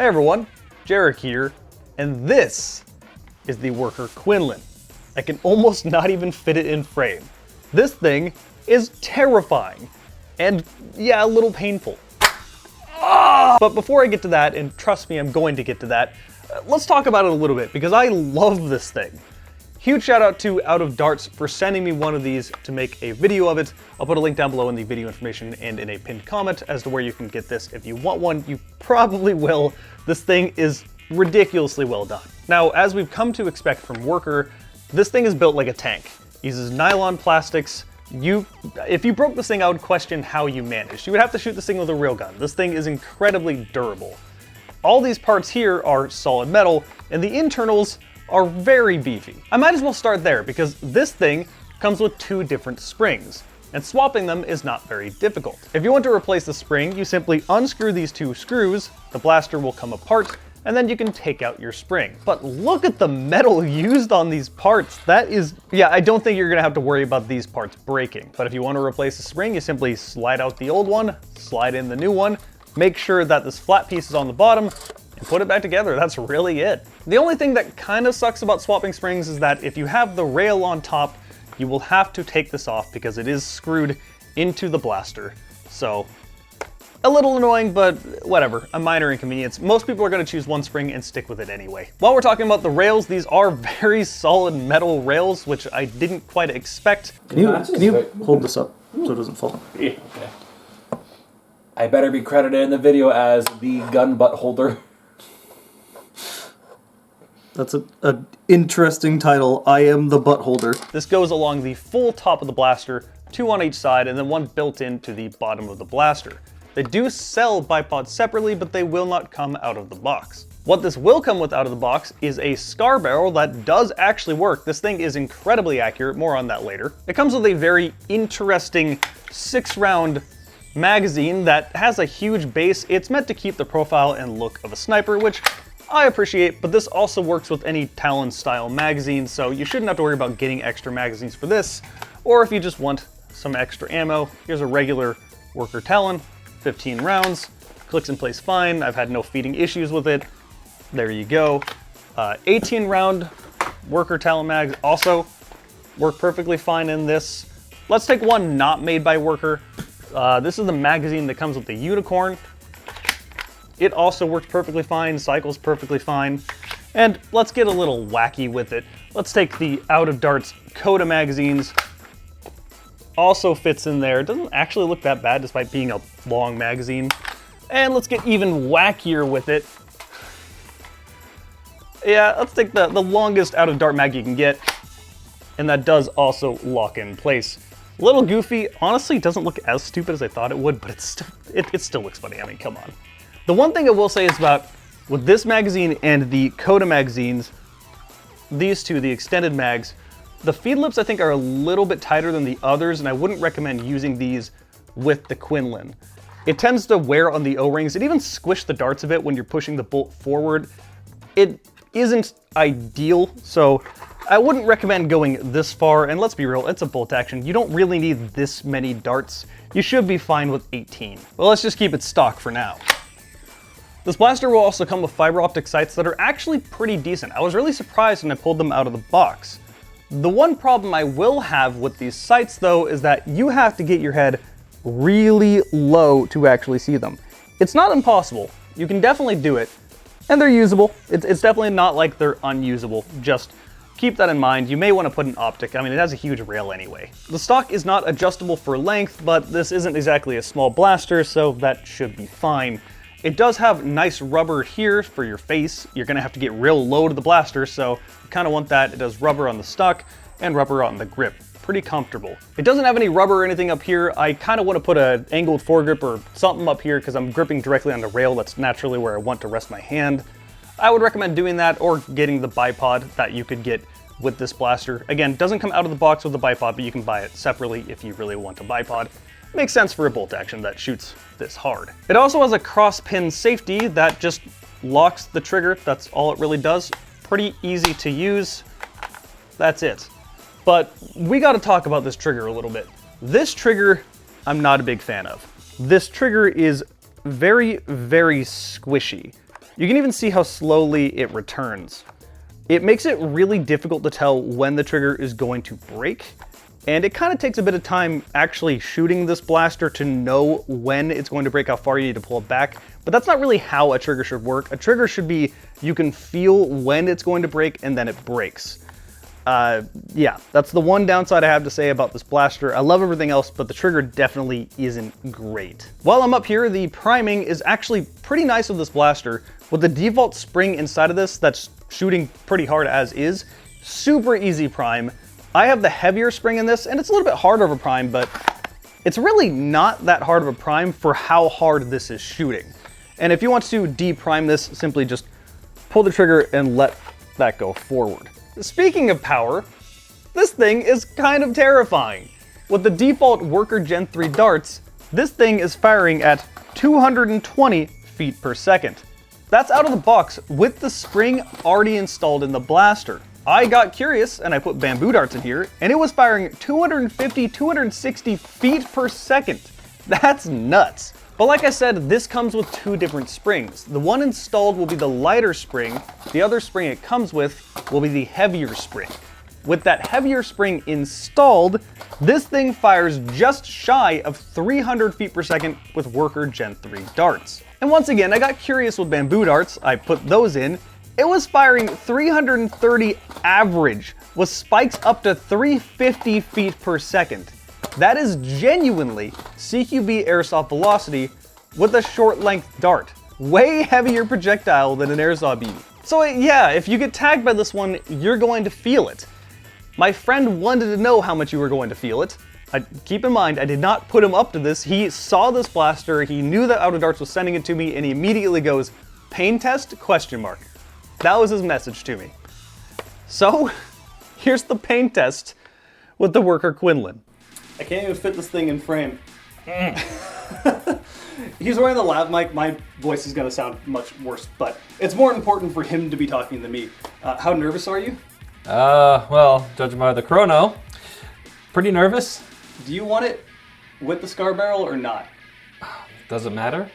Hey everyone, Jarek here, and this is the worker Kunlun. I can almost not even fit it in frame. This thing is terrifying, and yeah, a little painful. But before I get to that, and trust me, I'm going to get to that, let's talk about it a little bit, because I love this thing. Huge shout out to Out of Darts for sending me one of these to make a video of it. I'll put a link down below in the video information and in a pinned comment as to where you can get this. If you want one, you probably will. This thing is ridiculously well done. Now, as we've come to expect from Worker, this thing is built like a tank. It uses nylon plastics. If you broke this thing, I would question how you managed. You would have to shoot this thing with a real gun. This thing is incredibly durable. All these parts here are solid metal, and the internals are very beefy. I might as well start there because this thing comes with two different springs, and swapping them is not very difficult. If you want to replace the spring, you simply unscrew these two screws, the blaster will come apart, and then you can take out your spring. But look at the metal used on these parts. That is, yeah, I don't think you're gonna have to worry about these parts breaking. But if you want to replace the spring, you simply slide out the old one, slide in the new one, make sure that this flat piece is on the bottom, and put it back together. That's really it. The only thing that kind of sucks about swapping springs is that if you have the rail on top, you will have to take this off because it is screwed into the blaster. So, a little annoying, but whatever, a minor inconvenience. Most people are going to choose one spring and stick with it anyway. While we're talking about the rails, these are very solid metal rails, which I didn't quite expect. Can you hold this up so it doesn't fall? Yeah, okay. I better be credited in the video as the gun butt holder. That's an interesting title. I am the butt holder. This goes along the full top of the blaster, two on each side, and then one built into the bottom of the blaster. They do sell bipods separately, but they will not come out of the box. What this will come with out of the box is a scar barrel that does actually work. This thing is incredibly accurate, more on that later. It comes with a very interesting 6-round magazine that has a huge base. It's meant to keep the profile and look of a sniper, which I appreciate, but this also works with any Talon style magazine, so you shouldn't have to worry about getting extra magazines for this. Or if you just want some extra ammo, here's a regular Worker Talon, 15 rounds, clicks in place fine. I've had no feeding issues with it. There you go. 18 round Worker Talon mags also work perfectly fine in this. Let's take one not made by Worker. This is the magazine that comes with the Unicorn. It also works perfectly fine, cycles perfectly fine. And let's get a little wacky with it. Let's take the Out of Darts Coda magazines. Also fits in there. It doesn't actually look that bad despite being a long magazine. And let's get even wackier with it. Yeah, let's take the longest Out of Dart mag you can get. And that does also lock in place. A little goofy. Honestly, it doesn't look as stupid as I thought it would, but it still looks funny. I mean, come on. The one thing I will say is about with this magazine and the Coda magazines, these two, the extended mags, the feed lips I think are a little bit tighter than the others, and I wouldn't recommend using these with the Kunlun. It tends to wear on the O-rings. It even squished the darts a bit when you're pushing the bolt forward. It isn't ideal, so I wouldn't recommend going this far, and let's be real, it's a bolt action. You don't really need this many darts. You should be fine with 18. Well, let's just keep it stock for now. This blaster will also come with fiber optic sights that are actually pretty decent. I was really surprised when I pulled them out of the box. The one problem I will have with these sights though is that you have to get your head really low to actually see them. It's not impossible. You can definitely do it, and they're usable. It's definitely not like they're unusable. Just keep that in mind. You may want to put an optic. I mean, it has a huge rail anyway. The stock is not adjustable for length, but this isn't exactly a small blaster, so that should be fine. It does have nice rubber here for your face. You're gonna have to get real low to the blaster, so you kinda want that. It does rubber on the stock and rubber on the grip. Pretty comfortable. It doesn't have any rubber or anything up here. I kinda wanna put an angled foregrip or something up here because I'm gripping directly on the rail. That's naturally where I want to rest my hand. I would recommend doing that or getting the bipod that you could get with this blaster. Again, doesn't come out of the box with the bipod, but you can buy it separately if you really want a bipod. Makes sense for a bolt action that shoots this hard. It also has a cross pin safety that just locks the trigger. That's all it really does. Pretty easy to use. That's it. But we got to talk about this trigger a little bit. This trigger, I'm not a big fan of. This trigger is very, very squishy. You can even see how slowly it returns. It makes it really difficult to tell when the trigger is going to break, and it kind of takes a bit of time actually shooting this blaster to know when it's going to break, how far you need to pull it back. But that's not really how a trigger should work. A trigger should be, you can feel when it's going to break and then it breaks. Yeah, that's the one downside I have to say about this blaster. I love everything else, but the trigger definitely isn't great. While I'm up here, the priming is actually pretty nice with this blaster. With the default spring inside of this that's shooting pretty hard as is, super easy prime. I have the heavier spring in this, and it's a little bit harder of a prime, but it's really not that hard of a prime for how hard this is shooting. And if you want to deprime this, simply just pull the trigger and let that go forward. Speaking of power, this thing is kind of terrifying. With the default Worker Gen 3 darts, this thing is firing at 220 feet per second. That's out of the box with the spring already installed in the blaster. I got curious and I put bamboo darts in here, and it was firing 250, 260 feet per second. That's nuts. But like I said, this comes with two different springs. The one installed will be the lighter spring. The other spring it comes with will be the heavier spring. With that heavier spring installed, this thing fires just shy of 300 feet per second with Worker Gen 3 darts. And once again, I got curious with bamboo darts. I put those in. It was firing 330 average with spikes up to 350 feet per second. That is genuinely CQB airsoft velocity with a short length dart. Way heavier projectile than an airsoft BB. So yeah, if you get tagged by this one, you're going to feel it. My friend wanted to know how much you were going to feel it. Keep in mind, I did not put him up to this. He saw this blaster, he knew that Out of Darts was sending it to me, and he immediately goes, "Pain test?" ? That was his message to me. So, here's the pain test with the Worker Kunlun. I can't even fit this thing in frame. He's wearing the lav mic. My voice is going to sound much worse, but it's more important for him to be talking than me. How nervous are you? Well, judging by the Chrono, pretty nervous. Do you want it with the scar barrel or not? Does it matter?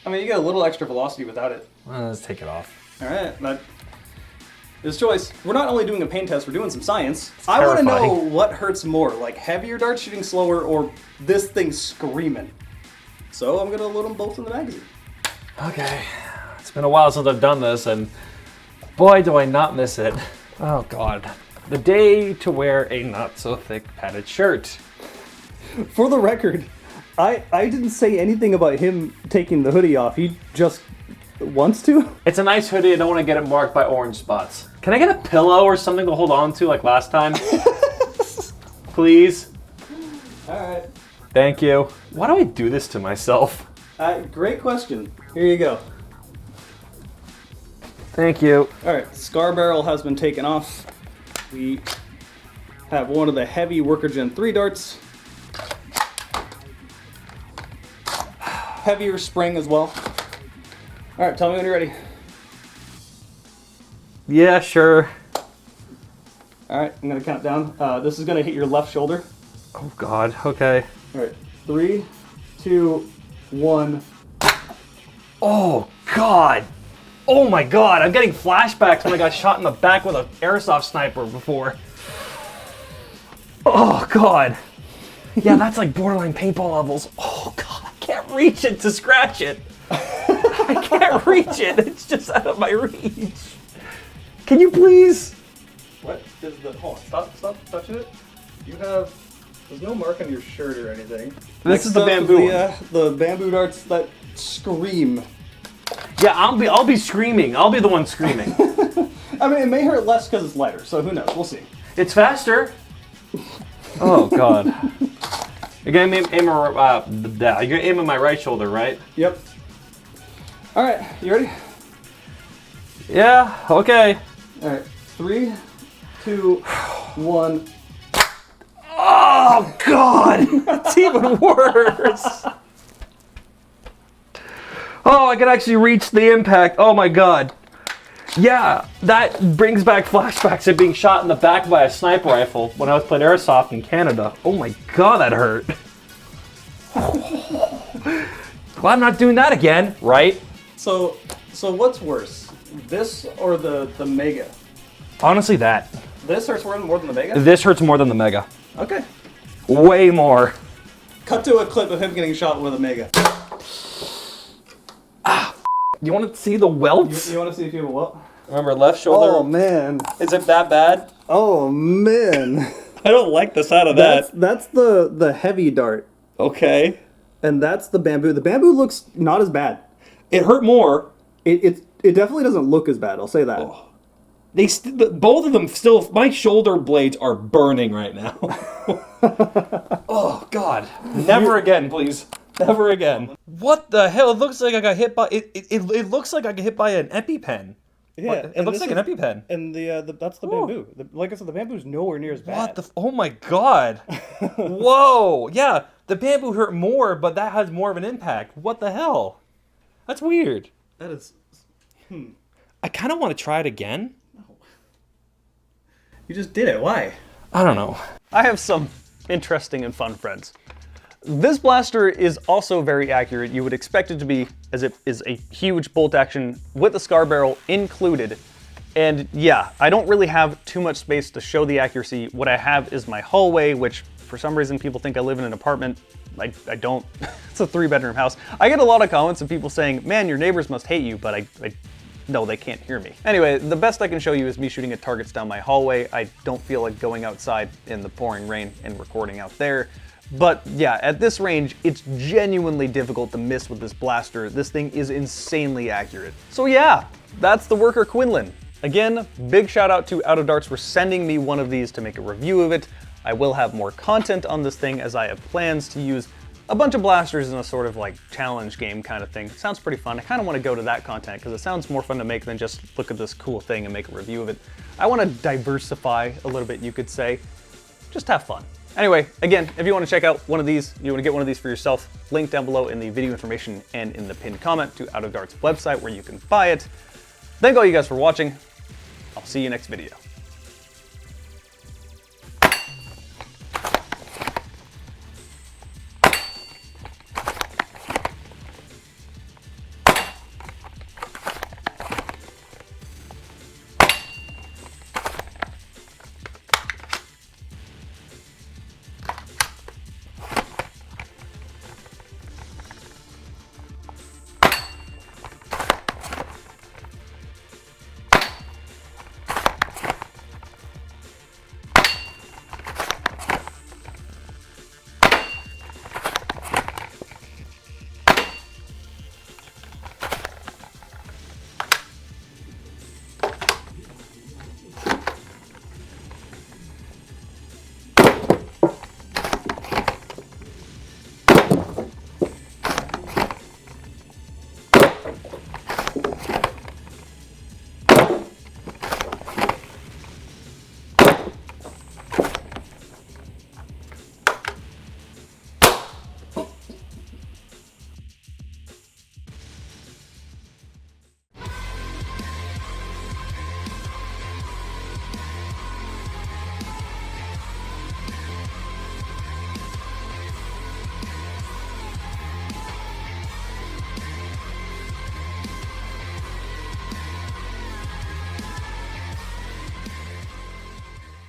I mean, you get a little extra velocity without it. Well, let's take it off. All right, but his choice. We're not only doing a pain test, we're doing some science. I want to know what hurts more, like heavier darts shooting slower or this thing screaming. So I'm going to load them both in the magazine. Okay. It's been a while since I've done this, and boy, do I not miss it. Oh, God. The day to wear a not-so-thick padded shirt. For the record, I didn't say anything about him taking the hoodie off. He just wants to. It's a nice hoodie. I don't want to get it marked by orange spots. Can I get a pillow or something to hold on to like last time? Please? All right. Thank you. Why do I do this to myself? Great question. Here you go. Thank you. All right, scar barrel has been taken off. We have one of the heavy Worker Gen 3 darts. Heavier spring as well. All right, tell me when you're ready. Yeah, sure. All right, I'm gonna count down. This is gonna hit your left shoulder. Oh, God. Okay. All right, 3, 2, 1. Oh, God. Oh, my God. I'm getting flashbacks when I got shot in the back with an airsoft sniper before. Oh, God. Yeah, that's like borderline paintball levels. Oh, God. I can't reach it to scratch it. I can't reach it. It's just out of my reach. Can you please? What is the? Hold on, stop touching it. You have. There's no mark on your shirt or anything. This is the bamboo. The bamboo darts that scream. Yeah, I'll be screaming. I'll be the one screaming. I mean, it may hurt less because it's lighter, so who knows? We'll see. It's faster. Oh, God. You're gonna aim at my right shoulder, right? Yep. All right, you ready? Yeah. Okay. All right, 3, 2, 1. Oh, God! That's even worse! Oh, I can actually reach the impact. Oh, my God. Yeah, that brings back flashbacks of being shot in the back by a sniper rifle when I was playing airsoft in Canada. Oh, my God, that hurt. Well, I'm not doing that again, right? So So what's worse, this or the Mega? Honestly, that. This hurts more than the Mega? This hurts more than the Mega. Okay. Way more. Cut to a clip of him getting shot with a Mega. You want to see the welts? You want to see if you have a welt? Remember, left shoulder. Oh man. Is it that bad? Oh man. I don't like the sound of that. That's the heavy dart. Okay. And that's the bamboo. The bamboo looks not as bad. It hurt more. It definitely doesn't look as bad, I'll say that. Oh. Both of them still. My shoulder blades are burning right now. Oh God! Never again, please. Never again. What the hell? It looks like I got hit by. It looks like I got hit by an EpiPen. Yeah, It looks like an EpiPen. And that's the bamboo. Like I said, the bamboo's nowhere near as bad. What the? Oh my God! Whoa! Yeah, the bamboo hurt more, but that has more of an impact. What the hell? That's weird. That is. I kind of want to try it again. You just did it. Why? I don't know. I have some interesting and fun friends. This blaster is also very accurate. You would expect it to be, as it is a huge bolt action with the scar barrel included. And yeah, I don't really have too much space to show the accuracy. What I have is my hallway, which for some reason people think I live in an apartment. I don't. It's a 3-bedroom house. I get a lot of comments of people saying, man, your neighbors must hate you, but no, they can't hear me. Anyway, the best I can show you is me shooting at targets down my hallway. I don't feel like going outside in the pouring rain and recording out there. But yeah, at this range, it's genuinely difficult to miss with this blaster. This thing is insanely accurate. So yeah, that's the Worker Kunlun. Again, big shout out to Out of Darts for sending me one of these to make a review of it. I will have more content on this thing as I have plans to use a bunch of blasters in a sort of like challenge game kind of thing. Sounds pretty fun. I kind of want to go to that content because it sounds more fun to make than just look at this cool thing and make a review of it. I want to diversify a little bit, you could say. Just have fun. Anyway, again, if you want to check out one of these, you want to get one of these for yourself, link down below in the video information and in the pinned comment to Out of Dart's website where you can buy it. Thank all you guys for watching. I'll see you next video.